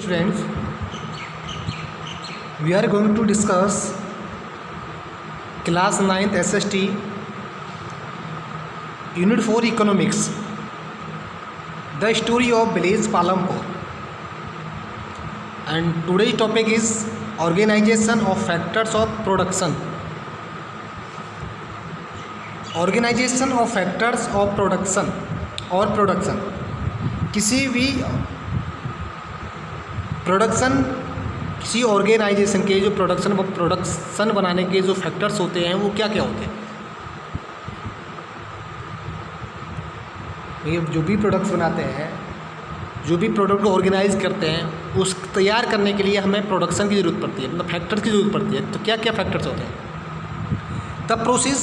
students, we are going to discuss class 9th SST unit 4 economics, the story of village Palampur, and today's topic is organization of factors of production. Organization of factors of production और production, किसी भी production किसी organisation के जो production बनाने के जो factors होते हैं वो क्या क्या होते हैं। ये जो भी प्रोडक्ट्स बनाते हैं, जो भी प्रोडक्ट को ऑर्गेनाइज करते हैं, उस तैयार करने के लिए हमें प्रोडक्शन की ज़रूरत पड़ती है, मतलब फैक्टर्स की ज़रूरत पड़ती है। तो क्या क्या फैक्टर्स होते हैं? The process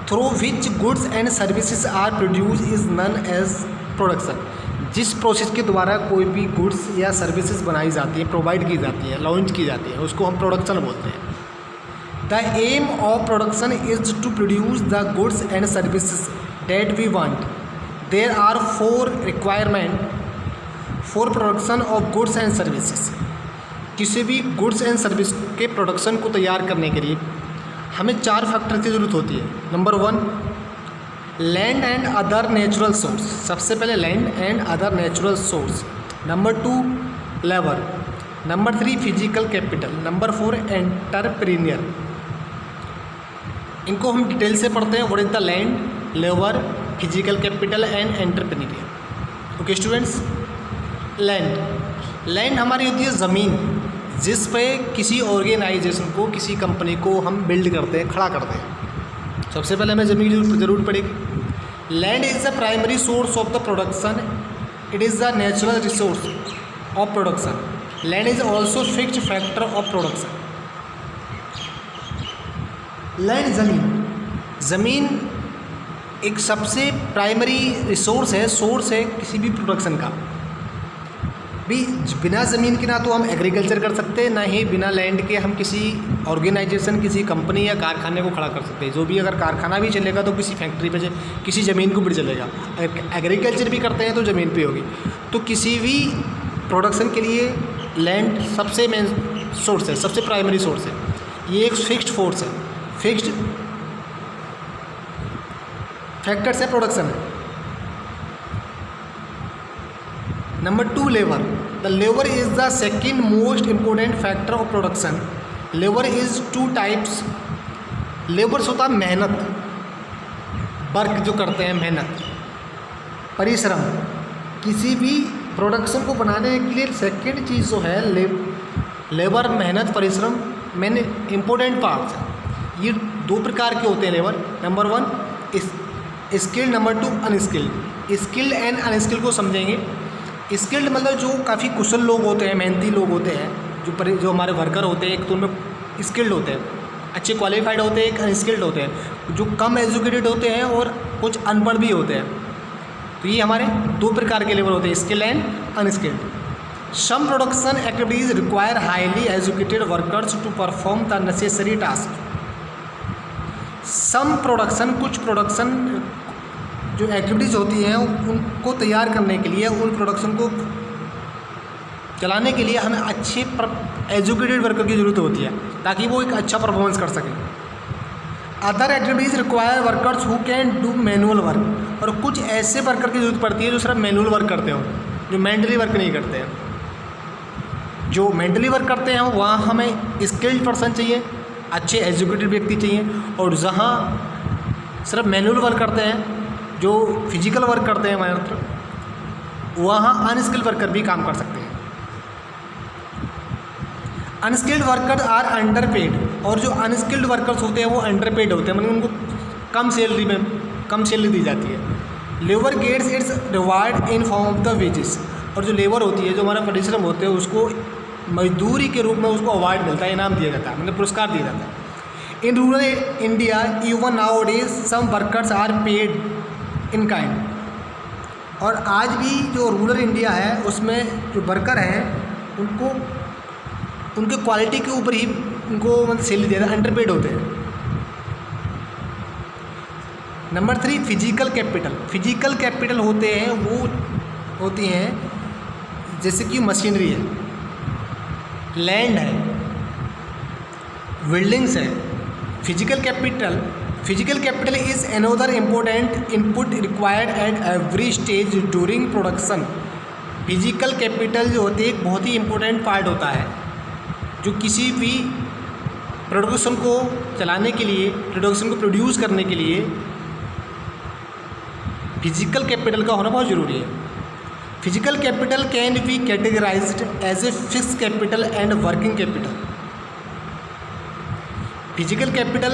through which goods and services are produce is known as production. जिस प्रोसेस के द्वारा कोई भी गुड्स या सर्विसेज बनाई जाती है, प्रोवाइड की जाती है, लॉन्च की जाती है, उसको हम प्रोडक्शन बोलते हैं। The aim of production is to produce the goods and services that we want. There are 4 requirement for production of goods and services. किसी भी गुड्स एंड सर्विस के प्रोडक्शन को तैयार करने के लिए हमें 4 फैक्टर की ज़रूरत होती है। Number 1, land and other natural source. सबसे पहले land and other natural source. Number 2, labour. Number 3, physical capital. Number 4, entrepreneur. इनको हम डिटेल से पढ़ते हैं। What is the land, labour, physical capital and entrepreneur. Okay students, land हमारी होती है ज़मीन, जिस पे किसी ऑर्गेनाइजेशन को, किसी कंपनी को हम बिल्ड करते हैं, खड़ा करते हैं। सबसे पहले हमें ज़मीन की ज़रूरत पड़ेगी। Land is the primary source of the production. It is the natural resource of production. Land is also fixed factor of production. Land, ज़मीन एक सबसे प्राइमरी रिसोर्स है, सोर्स है किसी भी प्रोडक्शन का। भी बिना ज़मीन के ना तो हम एग्रीकल्चर कर सकते हैं, ना ही बिना लैंड के हम किसी ऑर्गेनाइजेशन, किसी कंपनी या कारखाने को खड़ा कर सकते हैं। जो भी अगर कारखाना भी चलेगा तो किसी फैक्ट्री पे, किसी ज़मीन के ऊपर चलेगा। अगर एग्रीकल्चर भी करते हैं तो ज़मीन पे होगी। तो किसी भी प्रोडक्शन के लिए लैंड सबसे मेन सोर्स है, सबसे प्राइमरी सोर्स है। ये एक फिक्स्ड फोर्स है, फिक्स्ड फैक्टर्स है प्रोडक्शन है। Number 2, labour. The labour is the second most important factor of production. Labour is 2 types. Labours होता है मेहनत, वर्क जो करते हैं, मेहनत, परिश्रम। किसी भी प्रोडक्शन को बनाने के लिए सेकेंड चीज़ जो है लेबर, मेहनत, परिश्रम, मेन इम्पोर्टेंट पार्ट्स हैं। ये 2 प्रकार के होते हैं labour. Number 1 skilled, number 2 unskilled. Skilled and unskilled को समझेंगे। स्किल्ड मतलब जो काफ़ी कुशल लोग होते हैं, मेहनती लोग होते हैं, जो हमारे वर्कर होते हैं, एक तो उनमें स्किल्ड होते हैं, अच्छे क्वालिफाइड होते हैं, एक अनस्किल्ड होते हैं, जो कम एजुकेटेड होते हैं और कुछ अनपढ़ भी होते हैं। तो ये हमारे 2 प्रकार के लेबर होते हैं, skilled and unskilled. Some production activities require highly educated workers to perform the necessary task. Some production, कुछ प्रोडक्शन जो एक्टिविटीज़ होती हैं उनको तैयार करने के लिए, उन प्रोडक्शन को चलाने के लिए हमें अच्छे एजुकेटेड वर्कर की ज़रूरत होती है, ताकि वो एक अच्छा परफॉर्मेंस कर सकें। Other activities require workers who can do manual work. और कुछ ऐसे वर्कर की ज़रूरत पड़ती है जो सिर्फ मैनुअल वर्क करते हो, जो मेंटली वर्क नहीं करते हैं। जो मेंटली वर्क करते हैं वहाँ हमें स्किल्ड पर्सन चाहिए, अच्छे एजुकेटेड व्यक्ति चाहिए। और जहाँ सिर्फ मैनुअल वर्क करते हैं, जो फिजिकल वर्क करते हैं मात्र, वहाँ अनस्किल्ड वर्कर भी काम कर सकते हैं। Unskilled worker are underpaid. और जो अनस्किल्ड वर्कर्स होते हैं वो अंडरपेड होते हैं, मतलब उनको कम सैलरी दी जाती है। Labour gets its reward in form of the wages. और जो लेबर होती है, जो हमारा परिश्रम होते हैं, उसको मजदूरी के रूप में उसको अवार्ड मिलता है, इनाम दिया जाता है, मतलब पुरस्कार दिया जाता है। In rural India even nowadays some workers are paid in kind. और आज भी जो रूरल इंडिया है उसमें जो वर्कर हैं उनको उनके क्वालिटी के ऊपर ही उनको मतलब सैलरी देना, अंडरपेड होते हैं। Number 3, physical capital. Physical capital होते हैं वो होती हैं जैसे कि मशीनरी है, लैंड है, बिल्डिंग्स है। Physical capital is another important input required at every stage during production. Physical capital जो होती है एक बहुत ही इम्पोर्टेंट पार्ट होता है जो किसी भी प्रोडक्शन को चलाने के लिए, प्रोडक्शन को प्रोड्यूस करने के लिए फिजिकल कैपिटल का होना बहुत ज़रूरी है। Physical capital can be categorised as a fix capital and working capital. Physical capital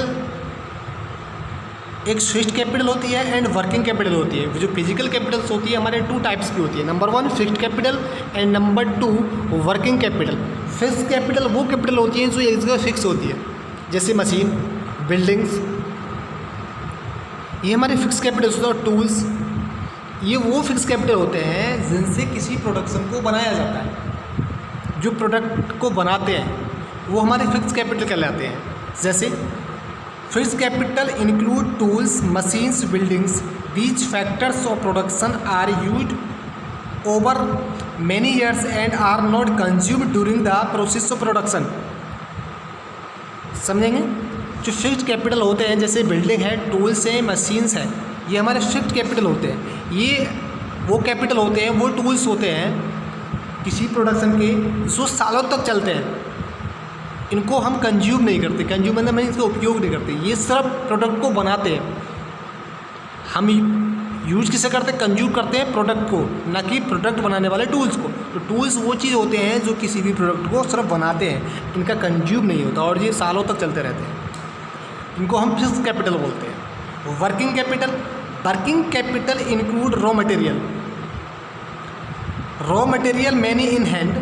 एक फिक्स्ड कैपिटल होती है एंड वर्किंग कैपिटल होती है। जो फिजिकल कैपिटल्स होती है हमारे 2 टाइप्स की होती है। Number 1 fixed capital and number 2 working capital. Fixed capital वो कैपिटल होती है जो एक जगह फिक्स होती है, जैसे मशीन, बिल्डिंग्स, ये हमारे फिक्स कैपिटल होते हैं। टूल्स, ये वो फिक्स कैपिटल होते हैं जिनसे किसी प्रोडक्शन को बनाया जाता है। जो प्रोडक्ट को बनाते हैं वो हमारे फिक्स कैपिटल कहलाते हैं। जैसे fix capital include tools, machines, buildings. These factors of production are used over many years and are not consumed during the process of production. समझेंगे? जो फिक्स्ड कैपिटल होते हैं जैसे बिल्डिंग है, टूल्स हैं, मशीन्स हैं, ये हमारे फिक्स्ड कैपिटल होते हैं। ये वो कैपिटल होते हैं, वो टूल्स होते हैं किसी प्रोडक्शन के जो सालों तक चलते हैं। इनको हम कंज्यूम नहीं करते, कंज्यूम मतलब इसका उपयोग नहीं करते। ये सिर्फ प्रोडक्ट को बनाते हैं। हम यूज किसे करते हैं? कंज्यूम करते हैं प्रोडक्ट को, ना कि प्रोडक्ट बनाने वाले टूल्स को। तो टूल्स वो चीज़ होते हैं जो किसी भी प्रोडक्ट को सिर्फ बनाते हैं, इनका कंज्यूम नहीं होता और ये सालों तक चलते रहते हैं। इनको हम फिक्स्ड कैपिटल बोलते हैं। Working capital include raw material many in hand.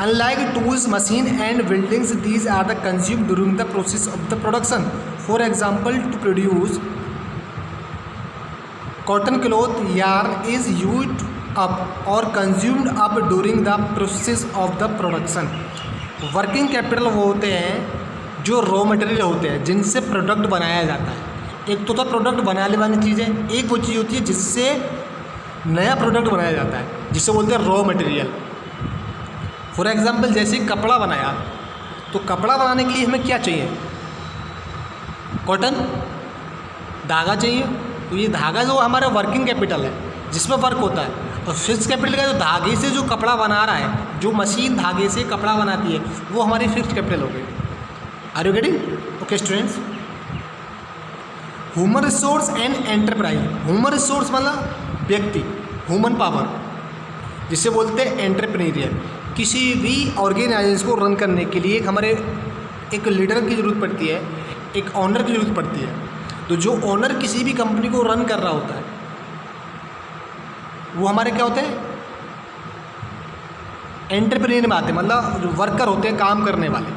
Unlike tools, machine and buildings, these are the consumed during the process of the production. For example, to produce cotton cloth, yarn is used up or consumed up during the process of the production. Working capital वो होते हैं जो raw material होते हैं जिनसे product बनाया जाता है। एक तो था प्रोडक्ट बनाने वाली चीज़ें, एक वो चीज़ होती है जिससे नया प्रोडक्ट बनाया जाता है, जिसे बोलते हैं रॉ मटेरियल। फॉर एग्ज़ाम्पल जैसे कपड़ा बनाया, तो कपड़ा बनाने के लिए हमें क्या चाहिए? कॉटन, धागा चाहिए। तो ये धागा जो हमारा वर्किंग कैपिटल है जिसमें वर्क होता है। और फिक्स कैपिटल का जो धागे से जो कपड़ा बना रहा है, जो मशीन धागे से कपड़ा बनाती है, वो हमारी फिक्स कैपिटल हो गई। Are you getting? Okay students, human resource and enterprise. Human resource मतलब व्यक्ति, ह्यूमन पावर, जिसे बोलते हैं एंटरप्रेन्योरियल। किसी भी ऑर्गेनाइजेशन को रन करने के लिए हमारे एक लीडर की ज़रूरत पड़ती है, एक ऑनर की ज़रूरत पड़ती है। तो जो ऑनर किसी भी कंपनी को रन कर रहा होता है वो हमारे क्या होते हैं? एंटरप्रेन्योर में आते हैं। मतलब जो वर्कर होते हैं, काम करने वाले,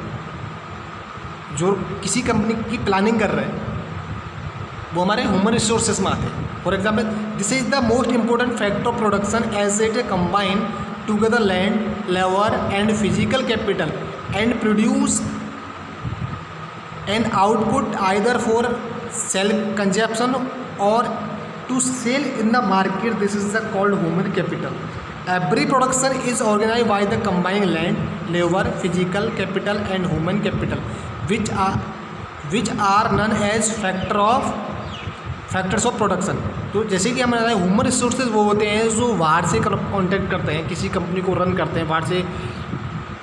जो किसी कंपनी की प्लानिंग कर रहे हैं, वो हमारे ह्यूमन रिसोर्सेज में आते हैं। For example, this is the most important factor of production as it combine together land, labor and physical capital and produce an output either for self consumption or to sell in the market. This is the called human capital. Every production is organized by the combined land, labor, physical capital and human capital, which are known as factors of production. तो जैसे कि हमारे human resources वो होते हैं जो बाहर से कॉन्टैक्ट करते हैं, किसी कंपनी को रन करते हैं, बाहर से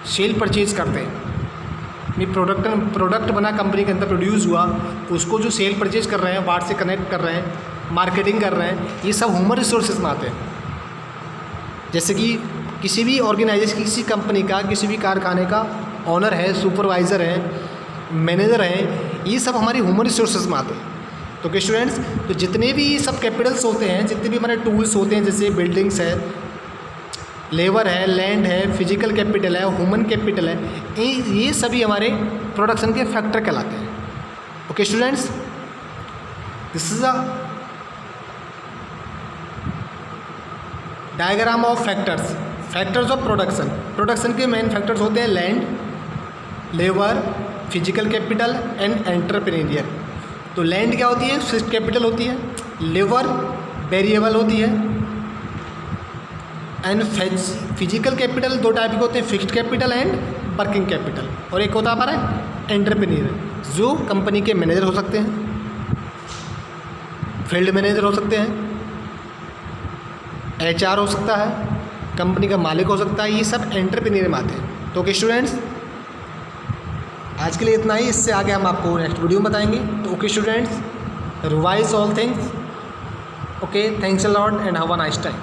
सेल परचेज करते हैं। प्रोडक्ट बना, कंपनी के अंदर प्रोड्यूस हुआ, उसको जो सेल परचेज कर रहे हैं, बाहर से कनेक्ट कर रहे हैं, मार्केटिंग कर रहे हैं, ये सब ह्यूमन रिसोर्सेज में आते हैं। जैसे कि किसी भी ऑर्गेनाइजेशन, किसी कंपनी का, किसी भी कारखाने का ऑनर है, सुपरवाइज़र है, मैनेजर है, ये सब हमारी ह्यूमन रिसोर्सेज में आते हैं। तो कि स्टूडेंट्स, तो जितने भी सब कैपिटल्स होते हैं, जितने भी हमारे टूल्स होते हैं, जैसे बिल्डिंग्स है, लेबर है, लैंड है, फिजिकल कैपिटल है, ह्यूमन कैपिटल है, ये सभी हमारे प्रोडक्शन के फैक्टर कहलाते हैं। Okay students, this is a diagram of factors of production. Production के मेन फैक्टर्स होते हैं land, labour, physical capital and entrepreneur. तो लैंड क्या होती है? फिक्स्ड कैपिटल होती है। लेबर वेरिएबल होती है। एंड फिजिकल कैपिटल दो टाइप के होते हैं, fixed capital and working capital. और एक होता है एंटरप्रेन्योर, जो कंपनी के मैनेजर हो सकते हैं, फील्ड मैनेजर हो सकते हैं, HR हो सकता है, कंपनी का मालिक हो सकता है, ये सब एंटरप्रेन्योर में आते हैं। तो ओके स्टूडेंट्स, आज के लिए इतना ही, इससे आगे हम आपको नेक्स्ट वीडियो में बताएंगे। तो okay students, revise all things. Okay, thanks a lot and have a nice time.